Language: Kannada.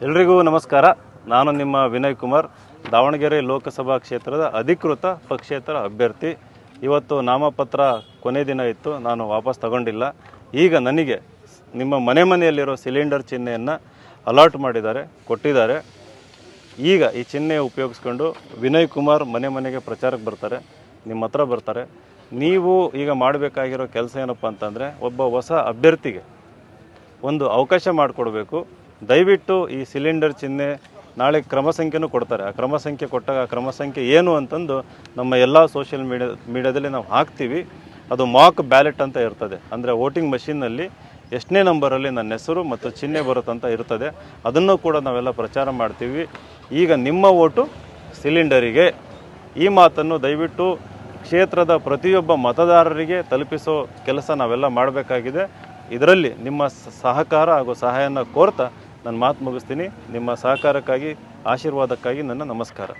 ಎಲ್ರಿಗೂ ನಮಸ್ಕಾರ. ನಾನು ನಿಮ್ಮ ವಿನಯ್ ಕುಮಾರ್, ದಾವಣಗೆರೆ ಲೋಕಸಭಾ ಕ್ಷೇತ್ರದ ಅಧಿಕೃತ ಪಕ್ಷೇತರ ಅಭ್ಯರ್ಥಿ. ಇವತ್ತು ನಾಮಪತ್ರ ಕೊನೆ ದಿನ ಇತ್ತು, ನಾನು ವಾಪಸ್ ತಗೊಂಡಿಲ್ಲ. ಈಗ ನನಗೆ ನಿಮ್ಮ ಮನೆಯಲ್ಲಿರೋ ಸಿಲಿಂಡರ್ ಚಿಹ್ನೆಯನ್ನು ಅಲಾಟ್ ಮಾಡಿದ್ದಾರೆ, ಕೊಟ್ಟಿದ್ದಾರೆ. ಈಗ ಈ ಚಿಹ್ನೆ ಉಪಯೋಗಿಸ್ಕೊಂಡು ವಿನಯ್ ಕುಮಾರ್ ಮನೆಗೆ ಪ್ರಚಾರಕ್ಕೆ ಬರ್ತಾರೆ, ನಿಮ್ಮ ಹತ್ರ ಬರ್ತಾರೆ. ನೀವು ಈಗ ಮಾಡಬೇಕಾಗಿರೋ ಕೆಲಸ ಏನಪ್ಪ ಅಂತಂದರೆ, ಒಬ್ಬ ಹೊಸ ಅಭ್ಯರ್ಥಿಗೆ ಒಂದು ಅವಕಾಶ ಮಾಡಿಕೊಡ್ಬೇಕು. ದಯವಿಟ್ಟು ಈ ಸಿಲಿಂಡರ್ ಚಿಹ್ನೆ ನಾಳೆ ಕ್ರಮ ಸಂಖ್ಯೆನೂ ಕೊಡ್ತಾರೆ. ಆ ಕ್ರಮ ಸಂಖ್ಯೆ ಕೊಟ್ಟಾಗ ಆ ಕ್ರಮ ಸಂಖ್ಯೆ ಏನು ಅಂತಂದು ನಮ್ಮ ಎಲ್ಲ ಸೋಷಿಯಲ್ ಮೀಡಿಯಾದಲ್ಲಿ ನಾವು ಹಾಕ್ತೀವಿ. ಅದು ಮಾಕ್ ಬ್ಯಾಲೆಟ್ ಅಂತ ಇರ್ತದೆ, ಅಂದರೆ ವೋಟಿಂಗ್ ಮಷಿನ್ನಲ್ಲಿ ಎಷ್ಟನೇ ನಂಬರಲ್ಲಿ ನನ್ನ ಹೆಸರು ಮತ್ತು ಚಿಹ್ನೆ ಬರುತ್ತಂತ ಇರ್ತದೆ. ಅದನ್ನು ಕೂಡ ನಾವೆಲ್ಲ ಪ್ರಚಾರ ಮಾಡ್ತೀವಿ. ಈಗ ನಿಮ್ಮ ಓಟು ಸಿಲಿಂಡರಿಗೆ, ಈ ಮಾತನ್ನು ದಯವಿಟ್ಟು ಕ್ಷೇತ್ರದ ಪ್ರತಿಯೊಬ್ಬ ಮತದಾರರಿಗೆ ತಲುಪಿಸೋ ಕೆಲಸ ನಾವೆಲ್ಲ ಮಾಡಬೇಕಾಗಿದೆ. ಇದರಲ್ಲಿ ನಿಮ್ಮ ಸಹಕಾರ ಹಾಗೂ ಸಹಾಯನ ಕೋರ್ತಾ ನನ್ನ ಮಾತು ಮುಗಿಸ್ತೀನಿ. ನಿಮ್ಮ ಸಹಕಾರಕ್ಕಾಗಿ, ಆಶೀರ್ವಾದಕ್ಕಾಗಿ ನನ್ನ ನಮಸ್ಕಾರ.